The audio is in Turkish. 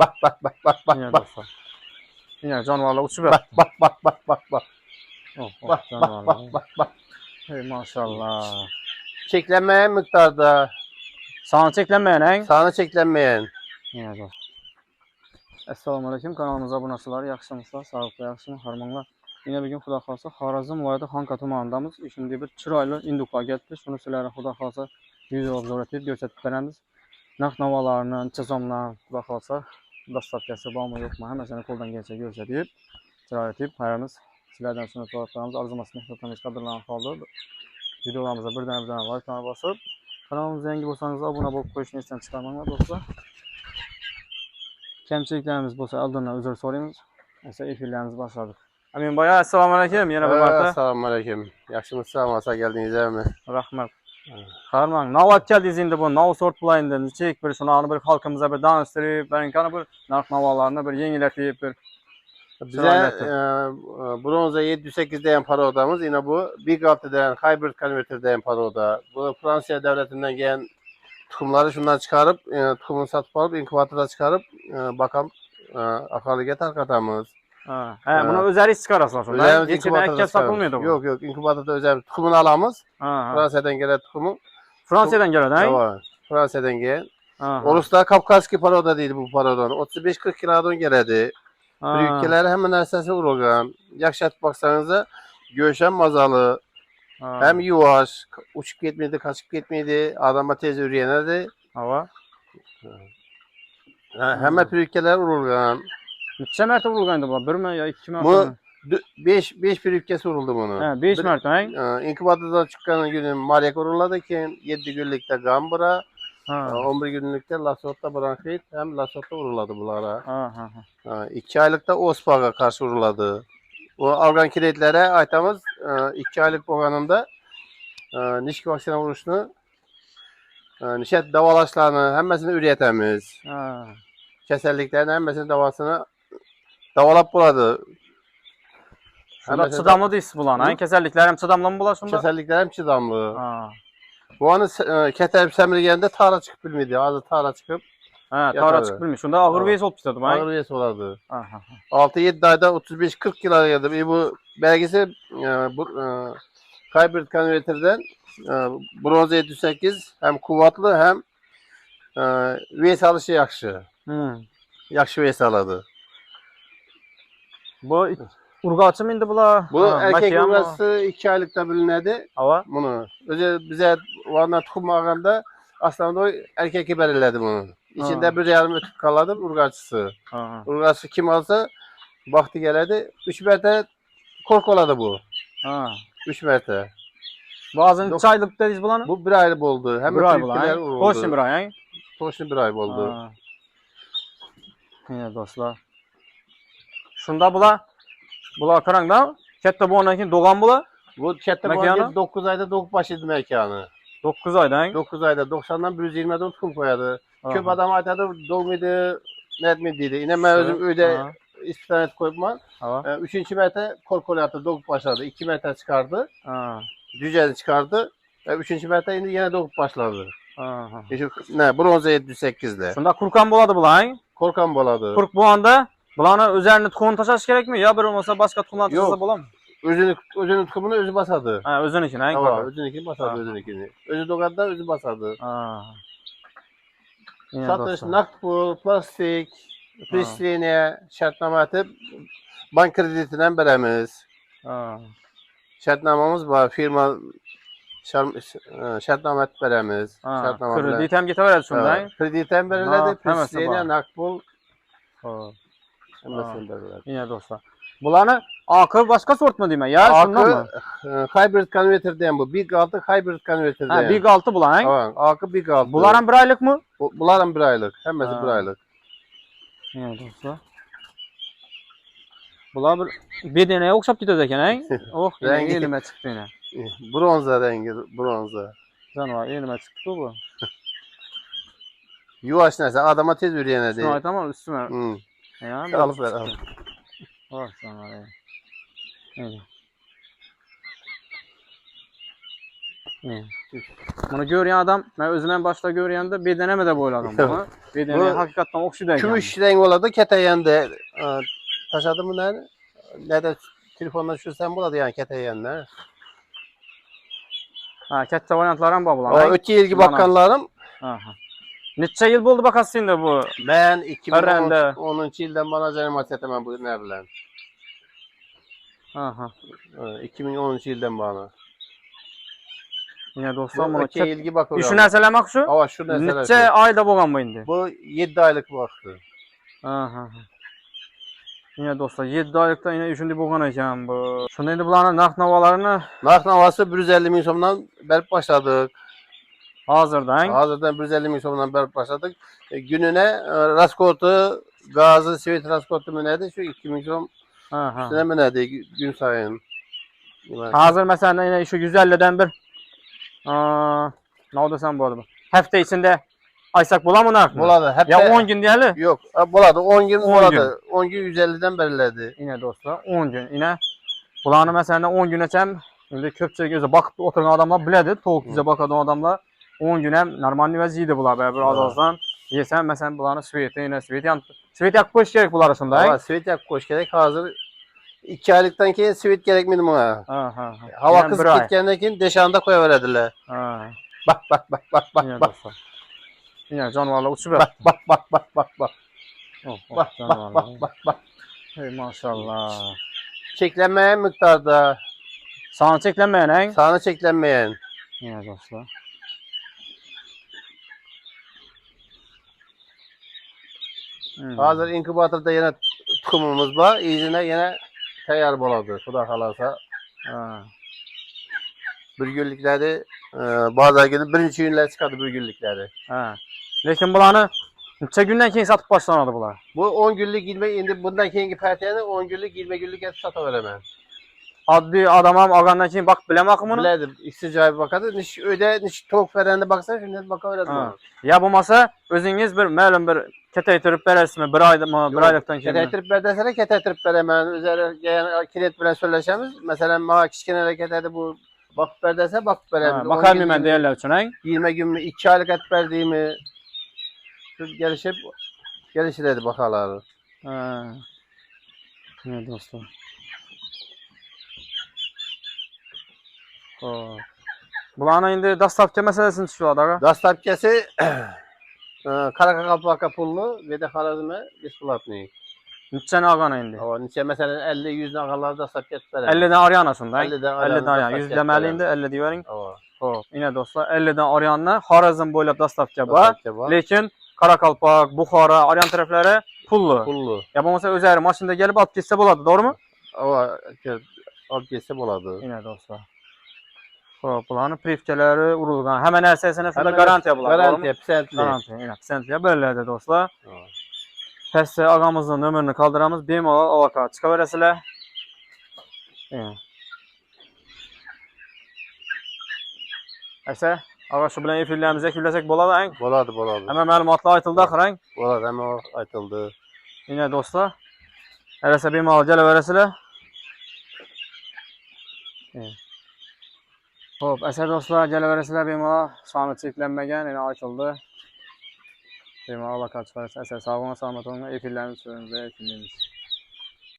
Bak bak bak bak bak Yine bak. dostlar. Yine canavarlar uçup Bak bak bak bak bak bak. Oh, oh, Bak bak bak canavarlar. bak bak. Hey maşallah. Çeklenmeyen miktarda. Sana çeklenmeyen en. Sağına çeklenmeyen. Yine dostlar. Assalamu alaikum, kanalımıza abunə olsalar, yaxşımızlar, sağlıqlı, yaxşı, harmanlar. Yine bir gün Xuda xalsa Xorazm vilayəti Xanka tumanındamız. Şimdi bir çıraylı induka getdi. Şunu sizlərə Xuda xalsa video obzor etib göstərdiklərimiz. Naq navalarının, çizomlarının Xuda xalsa dastavkası var mı, yox mu? Həməsini qoldan gəlsə göstərib, çiray etib. Hayırımız sizlərdən sonra sorularımız arzuması mehtatlarımız qadırlanan halda. Videolarımıza bir dənə like kanala basıb. Kanalımıza yeni olsanız abunə olub qoyuşunu istəyən çıxarmanlar dostlar. Kemçiliklerimiz bolsa aldığından özür sorayımız. Mesela efirlerimiz başladık. Amin baya assalamu alaikum. Yine bir marta. Assalamu alaikum. Yaxşımız sağ geldiniz mi? Rahmet. Harman. Navat geldiniz indi bu. Nav sort bulayında. Çek bir şunu bir halkımıza bir danıştırıp. Ben kanı bir nark navalarını bir yeniletip bir. Bize bronza 708 diyen para odamız yine bu. Big Altı diyen Hybrid Converter diyen para oda. Bu Fransa devletinden gelen tukumları şundan çıkarıp tukumunu satıp alıp inkubatöre çıkarıp bakalım akalı getir katamız. Buna özel iş çıkarasın aslında. Geçirme ek satılmıyordu bu. Yok yok inkubatörde özel tukumunu alamız. Fransa'dan gelen tukumu. Fransa'dan gelen ha? Evet. Fransa'dan gelen. Orası Kafkaski paroda değil bu parodan. 35-40 kilodan geledi. Ülkeler hemen esası vurulgan. Yakşat baksanıza göğüşen mazalı. Hem yuvaş. Uçup gitmedi, kaçıp gitmedi. Adama tez üreyenerdi. Hava. Hemen ülkeler vurulgan. Neçə mərtə vurulğandı bu? 1 mi ya 2 mi? Bu 5 bir ülkesi vuruldu bunu. 5 mərtə ha? İnkubatordan çıkan günün Marek vuruladı ki 7 günlükte Gambura. 11 günlükte Lasot'ta Brankit hem Lasot'ta vuruladı bunlara. 2 aylıkta Ospag'a karşı vuruladı. O organ kiretlere aytamız 2 aylık organında nişki vaksine vuruşunu nişet davalaşlarını hemmesini üretemiz. Keserliklerin hemmesini davasını davalap buladı. Şunda çıdamlı deyisiz bulan. Keserlikler hem çıdamlı mı bular şunda? Keserlikler hem çıdamlı. Bu anı keterip semirgende tara çıkıp bilmedi. Ağzı tara çıkıp. Tara çıkıp bilmiş. Şunda ağır veysi olup istedim. Ağır veysi olardı. 6-7 ayda 35-40 kilo geldi. Bu belgesi Hybrid Converter'den bronza 708 hem kuvvetli hem veysi alışı yakşı. Yakşı veysi aladı. Bu urgaçı mı indi bula? Bu erkek urgası 2 aylıkta bilinedi. Bunu. Bize varına tukumağında aslında o erkek belirledi bunu. İçinde bir yarım ötüp kaladı urgaçısı. Urgaçısı kim alsa baktı geledi. 3 merte korkoladı bu. 3 merte. Bazı çaylık dediyiz bulanı? Bu 1 aylık oldu. Hem 1 ay bulan. Toşun 1 ay. Toşun 1 ay oldu. Yine dostlar. Şunda bula karangda. Kette bu ondan doğan bula. Bu kette bu 9 ayda doğup başladı mekanı. 9 aydan. 9 ayda 90'dan 120'den tutum koyadı. Köp adam aytadı doğmaydı, netmediydi. Yine ben özüm öyle ispitanet koyma. 3. merte korkol yaptı, doğup başladı. 2 merte çıkardı. Cüceni çıkardı. 3. merte yine doğup başladı. Ne? Bronza 708'de. Şunda kurkan buladı bulan. Korkan buladı. Kurk bu anda bulana üzerine tukumunu taşıması gerek mi? Ya bir olmasa başka tukumlar taşısa bulan mı? Özünün tukumunu özü basadı. Özününkini ha? Tamam, özününkini basadı, özününkini. Özü doğadan özü basadı. Satış, nakpul, plastik, pisliğine şartname atıp bank kreditinden veremiz. Şartnamamız var, firma şartname atıp veremiz. Kredit hem getirir şundan. Kredit hem veriledi, pisliğine nakpul. Yine dostlar. Bulanı akı başka sort mu diyeyim ya? Şundan mı? Hybrid Converter diyen bu. Big Altı Hybrid Converter diyen. Big Altı bulan. Evet. Akı Big Altı. Buların 1 aylık mı? Buların 1 aylık. Hemmesi 1 aylık. Yine dostlar. Bular bir deneye okşap gidecek yani. Oh rengi elime çıktı yine. Bronza rengi, bronza. Canım elime çıktı bu. Yuvaş neyse adama tez üreyene değil. Şuna tamam üstüme. Yani alıp ver al. Oh sana ya. Bunu görən adam, mən özümən başda görəndə bedənəmə də boyladım bunu. Bedənəyə həqiqətən oksidə. Gümüş renk oladı keteyende. Taşadı mı ne? Nerede telefonla düşürsen buladı yani keteyende. Ha, kətdə variantlarım var O bunlar. ötki ilgi bakanlarım. Aha. Neçə il oldu bakasın indi bu? Ben Herhalde. 2010 yıldan bana canimat etmem bu ne bilen. Aha. 2013 yıldan bana. Yine dostlar bunu Ötki ilgi bakıyor. İşin əsələmək şu? Ama şu mesela. Neçə ayda bolğan bu indi? Bu 7 aylık vakti. Aha. Yine dostlar 7 aylıqda yine üçüncü bolğan ekan bu. Şunda indi buların narx navalarını Narx navası 150 bin somdan berip başladık. hazırdan. Hazırdan 150 bin somdan berip başladık. Gününe raskotu, gazı, sivit raskotu mu neydi? Şu 2 bin som Aha. üstüne mi neydi? Gün sayın. Hazır mesela yine şu 150'den bir ne oldu sen bu arada? Hafta içinde aysak bulamı narx mı? Buladı. Hep Ya de- 10 gün diyelim. Yok. Buladı. 10 gün 10 buladı. 10 gün 150'den beriledi. Yine dostlar 10 gün yine bulanı mesela 10 gün açam indi köpçe göze bakıp oturan adamlar biledir. Tavuk bize bakan adamlar 10 gün hem normal vəziyyəti bular böyle az azdan yesen mesela bulanı sveti yine sveti yan sveti yakmış gerek bular arasında. Ama sivit yak koş gerek. Hazır 2 aylıktan ki sivit gerekmedi buna. Ha. Hava Yani kız bir ay. gitkendekin deşanda koyuverdiler. Ha. Bak bak bak bak bak Yine bak dostlar. Yine canavarlar uçup bak bak bak bak bak bak. Oh, Bak canavarlar. bak bak bak. Hey maşallah. Çeklenmeyen miktarda. Sana çeklenmeyen Sahne çeklenmeyen. Yine dostlar. Hazır inkubatorda yine tukumumuz var. İzine yine tayar boladı. Kuda kalırsa. Ha. Bürgüllikleri bazı gidip birinci günler çıkardı bürgüllikleri. Ha. Lekin bulanı neçə gündən keyin satıb başlanadı bunlar? Bu 10 günlük ilme indi bundan keyinki partiyeni 10 günlük 20 günlük et sata veremem. Adli adamam ağandan keyin bak bilemək bunu. Biledim. İsticayı bakadı. Niş öde niş tok verende baksana şimdi bakaveredim Ha. ona. Ya bulmasa özünüz bir məlum bir ketəytirib verərsiniz bir ayda mı, bir aylıqdan keyin. Ketetrip verdesene ketetrip veremem. Üzeri yani kilit bilen söyleşemiz. Mesela ma kiçkine ketedi bu bakıp verdese bakıp veremem. Bakayım mən deyirlər üçün, hə? 20 gün mü 2 aylık et verdiğimi şu gelişir dedi bakaları. Ha. Ne dostlar? O. Bulanı indi dastavka məsələsini düşüyor ağa. Dastapkesi Karakakapaka pullu ve de Harazme besplatni. Neçə ağana indi? O niçe mesela 50-100 nağalar dastapkesi verir. 50-dən aryanasında. 50-dən 50-dən aryan. Dastavka 100 deməli verir. indi 50 deyərin. O. Hop. Yine dostlar 50'dən aryanla Harazm boyla dastavka var. Dastapka var. Lekin Karakalpak, Buxara, Aryan tərəfləri pullu. Pullu. Ya bu mesela özəri maşında gəlib alıp getsə boladı, doğru mu? O alıp geçse boladı. Yine dostlar. Hop, bulanın privkələri urulğan. Həmən ərsəsinə şurada Hemen garantiya bular. Garantiya, pisentli. Garantiya, yine pisentliyə belədir dostlar. O. Pəs ağamızın nömrünü qaldıramız. Bemalol alaka çıxa verəsilər. Yəni. Əsə, ağa şu bilən efirlərimizə külləsək boladı, ən. Boladı. Həmən məlumatlar aytıldı axırın. Boladı hemen o aytıldı. Yine dostlar. Eləsə bemalol gələ verəsilər. Hop, əsər dostlar gələ verəsilər bemalol. Sağını çeklənməgən, yəni aytıldı. Bemalol alaka çıxa verəsilər. Əsər sağ olun, salamat olun. Efirlərimiz sürünüzdə, efirlərimiz.